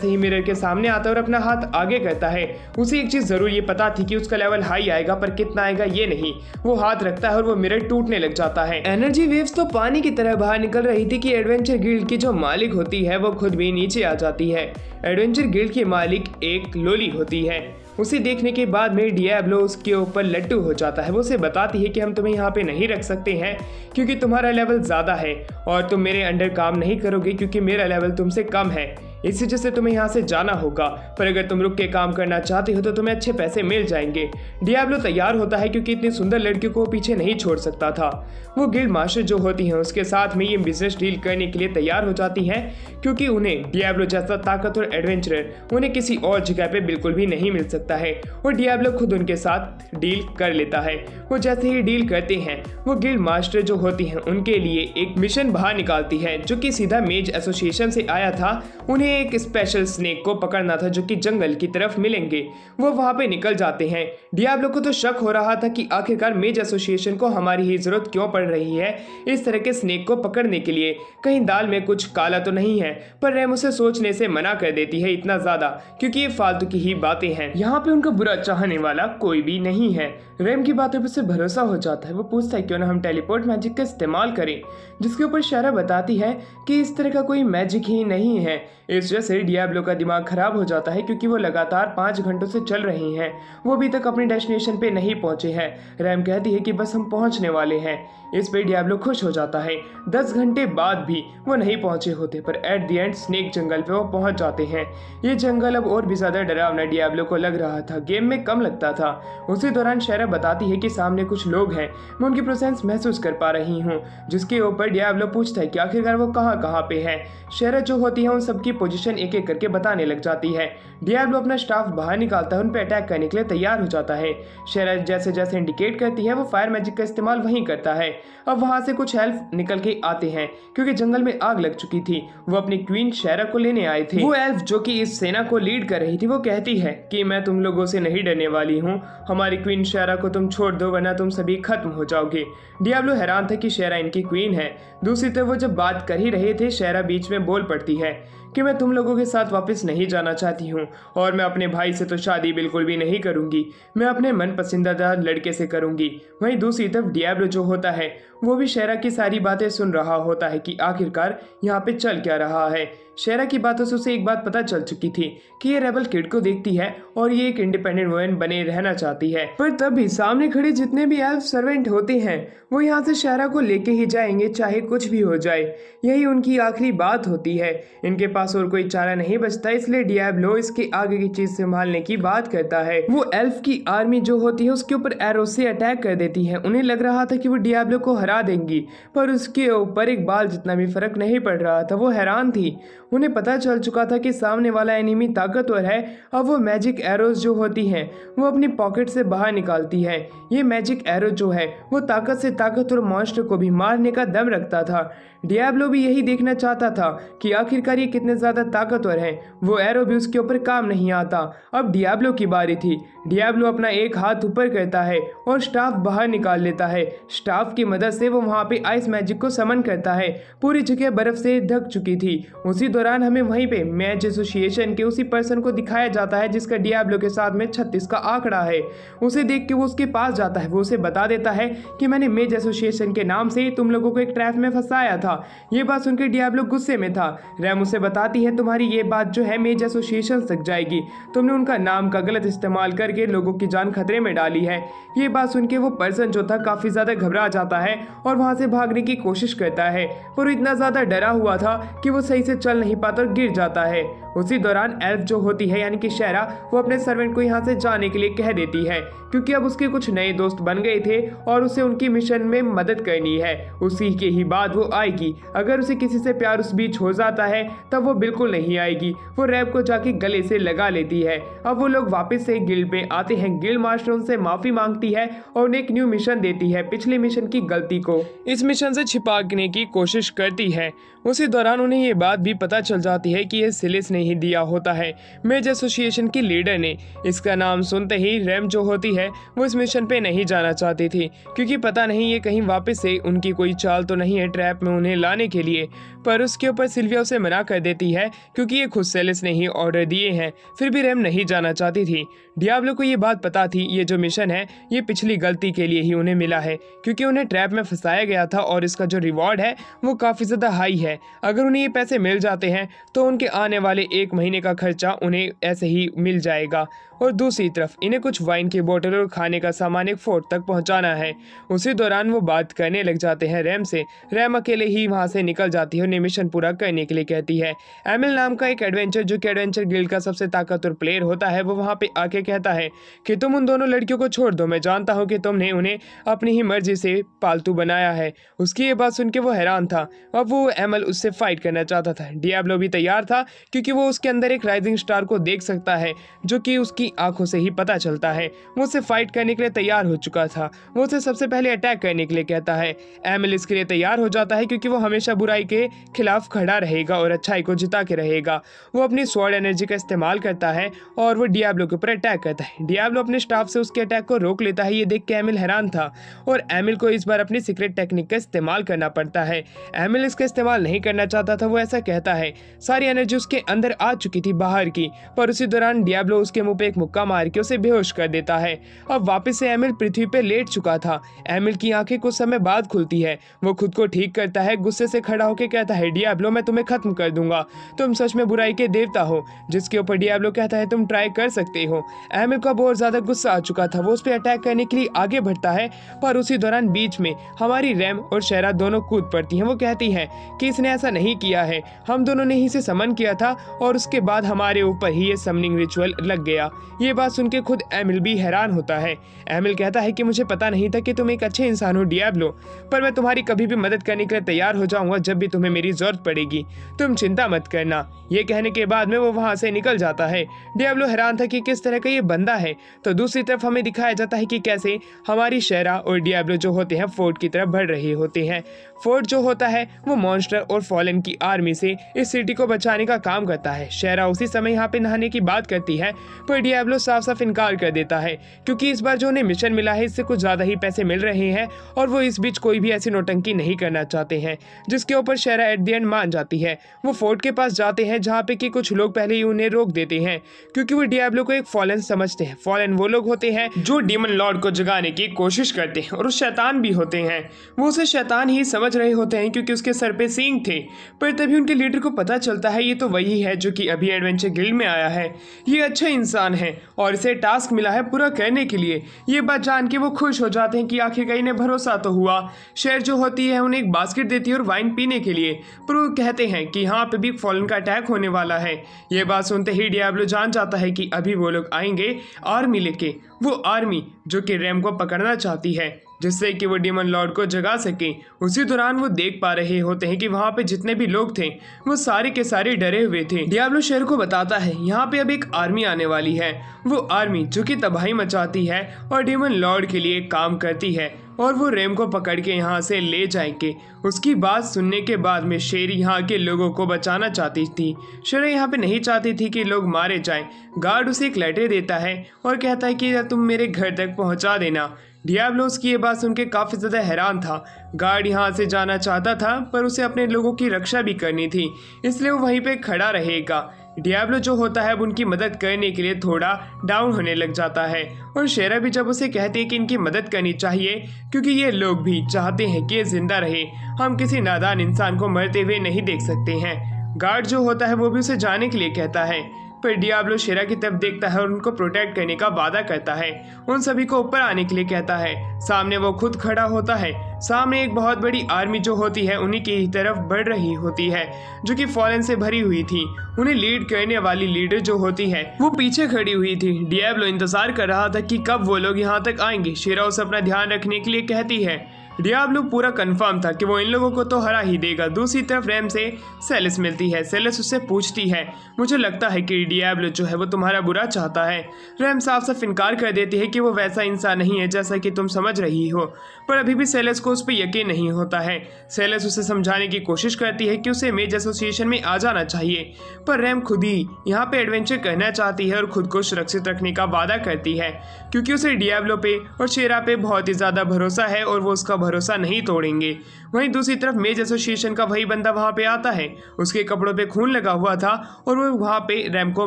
ही mirror के सामने आता है और अपना हाथ आगे करता है। उसे एक चीज जरूर ये पता थी कि उसका लेवल हाई आएगा, पर कितना आएगा ये नहीं। वो हाथ रखता है और वो मिरर टूटने लग जाता है। एनर्जी वेव्स तो पानी की तरह बाहर निकल रही थी कि एडवेंचर गिल्ड की जो मालिक होती है वो खुद भी नीचे आ जाती है। एडवेंचर गिल्ड की मालिक एक लोली होती है। उसे देखने के बाद में डियाब्लो उसके ऊपर लट्टू हो जाता है। वो उसे बताती है कि हम तुम्हें यहाँ पे नहीं रख सकते हैं क्योंकि तुम्हारा लेवल ज़्यादा है और तुम मेरे अंडर काम नहीं करोगे क्योंकि मेरा लेवल तुमसे कम है, इसी वजह से तुम्हें यहाँ से जाना होगा। पर अगर तुम रुक के काम करना चाहते हो तो तुम्हें अच्छे पैसे मिल जाएंगे। डियाब्लो तैयार होता है क्योंकि इतनी सुंदर लड़की को पीछे नहीं छोड़ सकता था। वो गिल्ड मास्टर जो होती हैं उसके साथ में ये बिजनेस डील करने के लिए तैयार हो जाती हैं क्योंकि उन्हें डियाब्लो जैसा ताकतवर एडवेंचरर उन्हें किसी और जगह पे बिल्कुल भी नहीं मिल सकता है। और डियाब्लो खुद उनके साथ डील कर लेता है। वो जैसे ही डील करते हैं वो गिल्ड मास्टर जो होती हैं उनके लिए एक मिशन बाहर निकालती है जो कि सीधा मेज एसोसिएशन से आया था। उन्हें एक स्पेशल स्नेक को पकड़ना था जो कि जंगल की तरफ मिलेंगे। वो वहां पे निकल जाते हैं। डियाब्लो को तो शक हो रहा था कि आखिरकार मेज एसोसिएशन को हमारी ही जरूरत क्यों पड़ रही है इस तरह के स्नेक को पकड़ने के लिए, कहीं दाल में कुछ काला तो नहीं है। पर रैम उसे सोचने से मना कर देती है इतना ज्यादा क्योंकि ये फालतू की ही बातें हैं। यहाँ पे उनका बुरा चाहने वाला कोई भी नहीं है। रैम की बातों पर से भरोसा हो जाता है। वो पूछता है क्यों ना हम टेलीपोर्ट मैजिक का इस्तेमाल करें, जिसके ऊपर शारा बताती है कि इस तरह का कोई मैजिक ही नहीं है। इस वजह से डियाब्लो का दिमाग खराब हो जाता है क्योंकि वो लगातार 5 घंटों से चल रही हैं। वो अभी तक अपनी डेस्टिनेशन पे नहीं पहुंचे हैं। रैम कहती है कि बस हम पहुंचने वाले हैं। इस पे डियाब्लो खुश हो जाता है। 10 घंटे बाद भी वो नहीं पहुंचे होते, पर एट द एंड स्नेक जंगल पे वो पहुंच जाते हैं। ये जंगल अब और भी ज्यादा डरावना डियाब्लो को लग रहा था, गेम में कम लगता था। उसी दौरान शारा बताती है कि सामने कुछ लोग हैं, मैं उनकी प्रेजेंस महसूस कर पा रही हूँ। जिसके ऊपर डियाब्लो पूछता है कि आखिरकार वो कहाँ पे है। शारा जो होती है उन सबकी पोजीशन एक एक करके बताने लग जाती है। डियाब्लो अपना स्टाफ बाहर निकालता है, उन पे अटैक करने के लिए तैयार हो जाता है। शारा जैसे जैसे इंडिकेट करती है वो फायर मैजिक का इस्तेमाल वहीं करता है। अब वहां से कुछ एल्फ निकल के आते हैं क्योंकि जंगल में आग लग चुकी थी। वो अपनी क्वीन शारा को लेने आए थे। वो एल्फ जो कि इस सेना को लीड कर रही थी वो कहती है कि मैं तुम लोगों से नहीं डरने वाली हूँ, हमारी क्वीन शारा को तुम छोड़ दो वरना तुम सभी खत्म हो जाओगे। डियाब्लो हैरान था कि शारा इनकी क्वीन है। दूसरी तरफ वो जब बात कर ही रहे थे शारा बीच में बोल पड़ती है कि मैं तुम लोगों के साथ वापस नहीं जाना चाहती हूँ और मैं अपने भाई से तो शादी बिल्कुल भी नहीं करूंगी, मैं अपने मन पसंदीदा लड़के से करूंगी। वहीं दूसरी तरफ डियाब्लो जो होता है वो भी शारा की सारी बातें सुन रहा होता है कि आखिरकार यहाँ पे चल क्या रहा है। शारा की बातों से उसे एक बात पता चल चुकी थी कि ये रेबल किड को देखती है और ये एक इंडिपेंडेंट वुमेन बने रहना चाहती है। पर तभी सामने खड़े जितने भी एल्फ सर्वेंट होते हैं वो यहाँ से शारा को लेके ही जाएंगे चाहे कुछ भी हो जाए। यही उनकी आखिरी बात होती है। इनके पास और कोई चारा नहीं बचता, इसलिए डियाब्लो इसके आगे की चीज संभालने की बात करता है। वो एल्फ की आर्मी जो होती है उसके ऊपर एरो से अटैक कर देती है। उन्हें लग रहा था कि वो डियाब्लो को हरा देंगी, पर उसके ऊपर एक बाल जितना भी फर्क नहीं पड़ रहा था। वो हैरान थी। उन्हें पता चल चुका था कि सामने वाला एनिमी ताकतवर है। अब वो मैजिक एरोज जो होती हैं वो अपनी पॉकेट से बाहर निकालती है। ये मैजिक एरो जो है वो ताकत से ताकतवर मॉन्स्टर को भी मारने का दम रखता था। डियाब्लो भी यही देखना चाहता था कि आखिरकार ये कितने ज्यादा ताकतवर हैं। वो एरो भी उसके ऊपर काम नहीं आता। अब डियाब्लो की बारी थी। डियाब्लो अपना एक हाथ ऊपर करता है और स्टाफ बाहर निकाल लेता है। स्टाफ की मदद से वो वहां पे आइस मैजिक को समन करता है। पूरी जगह बर्फ से ढक चुकी थी। उसी दौरान हमें वहीं पे मैच एसोसिएशन के उसी पर्सन को दिखाया जाता है जिसका डियाब्लो के साथ में 36 का आंकड़ा है। उसे देख के वो उसके पास जाता है। वो उसे बता देता है कि मैंने मेज एसोसिएशन के नाम से तुम लोगों को एक ट्रैप में फंसाया था। ये बात सुनकर डियाब्लो गुस्से में था। रैम उसे बताती है तुम्हारी ये बात जो है मेज एसोसिएशन तक जाएगी, तुमने उनका नाम का गलत इस्तेमाल करके लोगों की जान खतरे में डाली है। ये बात सुन के वो पर्सन जो था काफी ज्यादा घबरा जाता है और वहां से भागने की कोशिश करता है, पर इतना ज्यादा डरा हुआ था कि वो सही से चल नहीं पाता और गिर जाता है। उसी दौरान एल्फ जो होती है यानी कि शारा वो अपने सर्वेंट को यहाँ से जाने के लिए कह देती है क्योंकि अब उसके कुछ नए दोस्त बन गए थे और उसे उनकी मिशन में मदद करनी है। उसी के ही बाद वो आएगी। अगर उसे किसी से प्यार उस बीच हो जाता है तब वो बिल्कुल नहीं आएगी। वो रैब को जाके गले से लगा लेती है। अब वो लोग वापस से गिल्ड में आते हैं। गिल्ड मास्टर उनसे माफी मांगती है और उन्हें एक न्यू मिशन देती है, पिछले मिशन की गलती को इस मिशन से छिपाने की कोशिश करती है। उसी दौरान उन्हें ये बात भी पता पता चल जाती है कि ये सिलिस ने ही दिया होता है, मेज एसोसिएशन की लीडर ने। इसका नाम सुनते ही रैम जो होती है वो इस मिशन पे नहीं जाना चाहती थी, क्योंकि पता नहीं ये कहीं वापस से उनकी कोई चाल तो नहीं है ट्रैप में उन्हें लाने के लिए। पर उसके ऊपर सिल्विया उसे मना कर देती है, क्योंकि ये खुद सेलिस ने ही ऑर्डर दिए हैं। फिर भी रैम नहीं जाना चाहती थी। डियाब्लो को ये बात पता थी, ये जो मिशन है ये पिछली गलती के लिए ही उन्हें मिला है, क्योंकि उन्हें ट्रैप में फंसाया गया था और इसका जो रिवॉर्ड है वो काफ़ी ज़्यादा हाई है। अगर उन्हें ये पैसे मिल जाते हैं तो उनके आने वाले 1 महीने का खर्चा उन्हें ऐसे ही मिल जाएगा। और दूसरी तरफ इन्हें कुछ वाइन की बोतल और खाने का सामान एक फोर्ट तक पहुंचाना है। उसी दौरान वो बात करने लग जाते हैं रैम से। रैम अकेले ही वहां से निकल जाती है और मिशन पूरा करने के लिए कहती है। एमिल नाम का एक एडवेंचर, जो कि एडवेंचर गिल्ड का सबसे ताकतवर प्लेयर होता है, वो वहां पे आके कहता है कि तुम उन दोनों लड़कियों को छोड़ दो, मैं जानता हूँ कि तुमने उन्हें अपनी ही मर्जी से पालतू बनाया है। उसकी ये बात सुन के वो हैरान था। अब वो एमिल उससे फाइट करना चाहता था। डियाब्लो भी तैयार था, क्योंकि वो उसके अंदर एक राइजिंग स्टार को देख सकता है, जो कि उसकी आंखों से ही पता चलता है। वो उससे फाइट करने के लिए तैयार हो चुका था। वो उसे सबसे पहले अटैक करने के लिए कहता है। एमिल इसके लिए तैयार हो जाता है, क्योंकि वो हमेशा बुराई के खिलाफ खड़ा रहेगा और अच्छाई को जिता के रहेगा। वो अपनी स्वॉर्ड एनर्जी का इस्तेमाल करता है और वो डियाब्लो के ऊपर अटैक करता है। डियाब्लो अपने स्टाफ से उसके अटैक को रोक लेता है। ये देख के एमिल हैरान था और एमिल को इस बार अपनी सीक्रेट टेक्निक का इस्तेमाल करना पड़ता है। एमिल इसका इस्तेमाल नहीं करना चाहता था, वो ऐसा कहता है। सारी एनर्जी उसके अंदर आ चुकी थी बाहर की, पर उसी दौरान डियाब्लो उसके मुंह पे एक मुक्का मार के उसे बेहोश कर देता है। अब वापस से एमिल पृथ्वी पे लेट चुका था। एमिल की आंखें कुछ समय बाद खुलती है। वो खुद को ठीक करता है, गुस्से से खड़ा होकर कहता है, डियाब्लो मैं तुम्हें खत्म कर दूंगा, तुम सच में बुराई के देवता हो। जिसके ऊपर डियाब्लो कहता है, तुम ट्राई कर सकते हो। एमिल को बहुत ज्यादा गुस्सा आ चुका था। वो उस पर अटैक करने के लिए आगे बढ़ता है, पर उसी दौरान बीच में हमारी रैम और शेरा दोनों कूद पड़ती हैं। वो कहती है कि इसने ऐसा नहीं किया है, हम दोनों ने ही इसे समन किया था और उसके बाद हमारे ऊपर ही ये समनिंग रिचुअल लग गया। ये बात सुन के खुद एमिल भी हैरान होता है। एमिल कहता है कि मुझे पता नहीं था कि तुम एक अच्छे इंसान हो डियाब्लो, पर मैं तुम्हारी कभी भी मदद करने के लिए तैयार हो जाऊंगा जब भी तुम्हें मेरी जरूरत पड़ेगी, तुम चिंता मत करना। ये कहने के बाद में वो वहां से निकल जाता है। डियाब्लो हैरान था कि किस तरह का ये बंदा है। तो दूसरी तरफ हमें दिखाया जाता है कि कैसे हमारी शेरा और डियाब्लो जो होते हैं फोर्ट की तरफ बढ़ रहे होते हैं। फोर्ट जो होता है वो मॉन्स्टर और फॉलन की आर्मी से इस सिटी को बचाने का काम करता है। शेरा उसी समय यहाँ पे नहाने की बात करती है, पर डियाब्लो साफ साफ इनकार कर देता है, क्योंकि इस बार जो उन्हें मिशन मिला है इससे कुछ ज्यादा ही पैसे मिल रहे हैं और वो इस बीच कोई भी ऐसी नौटंकी नहीं करना चाहते हैं। जिसके ऊपर शेरा एट द एंड मान जाती है। वो फोर्ट के पास जाते हैं, जहाँ पे कि कुछ लोग पहले ही उन्हें रोक देते हैं, क्योंकि वो डियाब्लो को एक फॉलन समझते हैं। फॉलन वो लोग होते हैं जो डीमन लॉर्ड को जगाने की कोशिश करते हैं और वो शैतान भी होते हैं। वो उसे शैतान ही समझ रहे होते हैं, क्योंकि उसके सर पे सींग थे। पर तभी उनके लीडर को पता चलता है ये तो वही है जो कि अभी एडवेंचर गिल्ड में आया है। ये अच्छा इंसान है और इसे टास्क मिला है पूरा करने के लिए। ये बात जान के वो खुश हो जाते हैं कि आखिरकार इन्हें भरोसा तो हुआ। शेर जो होती है उन्हें एक बास्केट देती है और वाइन पीने के लिए, पर वो कहते हैं कि यहाँ पे भी फॉलन का अटैक होने वाला है। ये बात सुनते ही डियाब्लो जान जाता है कि अभी वो लोग आएंगे आर्मी लेके, वो आर्मी जो कि रैम को पकड़ना चाहती है, जिससे कि वो डीमन लॉर्ड को जगा सके। उसी दौरान वो देख पा रहे होते हैं कि वहाँ पे जितने भी लोग थे वो सारे के सारे डरे हुए थे। डियाब्लो शेर को बताता है यहाँ पे अब एक आर्मी आने वाली है, वो आर्मी जो कि तबाही मचाती है और डीमन लॉर्ड के लिए काम करती है, और वो रैम को पकड़ के यहाँ से ले जाएंगे। उसकी बात सुनने के बाद में शेर यहाँ के लोगों को बचाना चाहती थी। शेर यहाँ पे नहीं चाहती थी कि लोग मारे जाएं। गार्ड उसे एक लेटर देता है और कहता है कि तुम मेरे घर तक पहुँचा देना। डियाब्लो उसकी ये बात सुन के काफ़ी ज़्यादा हैरान था। गार्ड यहाँ से जाना चाहता था, पर उसे अपने लोगों की रक्षा भी करनी थी, इसलिए वो वहीं पे खड़ा रहेगा। डियाब्लो जो होता है अब उनकी मदद करने के लिए थोड़ा डाउन होने लग जाता है, और शेरा भी जब उसे कहती है कि इनकी मदद करनी चाहिए, क्योंकि ये लोग भी चाहते हैं कि ये जिंदा रहे, हम किसी नादान इंसान को मरते हुए नहीं देख सकते हैं। गार्ड जो होता है वो भी उसे जाने के लिए कहता है, पर डियाब्लो शेरा की तरफ देखता है और उनको प्रोटेक्ट करने का वादा करता है। उन सभी को ऊपर आने के लिए कहता है। सामने वो खुद खड़ा होता है। सामने एक बहुत बड़ी आर्मी जो होती है उन्हीं की तरफ बढ़ रही होती है, जो कि फॉलन से भरी हुई थी। उन्हें लीड करने वाली लीडर जो होती है वो पीछे खड़ी हुई थी। डियाब्लो इंतजार कर रहा था कि कब वो लोग यहाँ तक आएंगे। शेरा उसे अपना ध्यान रखने के लिए कहती है। डियाब्लो पूरा कंफर्म था कि वो इन लोगों को तो हरा ही देगा। दूसरी तरफ रैम से सेलेस मिलती है। सेलेस उससे पूछती है, मुझे लगता है कि डियाब्लो जो है वो तुम्हारा बुरा चाहता है। रैम साफ साफ इनकार कर देती है कि वो वैसा इंसान नहीं है जैसा कि तुम समझ रही हो, पर अभी भी सेलेस को उस पर यकीन नहीं होता है। सेलेस उसे समझाने की कोशिश करती है कि उसे मेज एसोसिएशन में आ जाना चाहिए, पर रैम खुद ही यहाँ पे एडवेंचर करना चाहती है और खुद को सुरक्षित रखने का वादा करती है, क्योंकि उसे डियाब्लो पे और शेरा पे बहुत ही ज्यादा भरोसा है और वो उसका भरोसा नहीं तोड़ेंगे। वहीं दूसरी तरफ मेज एसोसिएशन का वही बंदा वहां पे आता है। उसके कपड़ों पे खून लगा हुआ था और वो वहां पे रैम को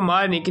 मारने के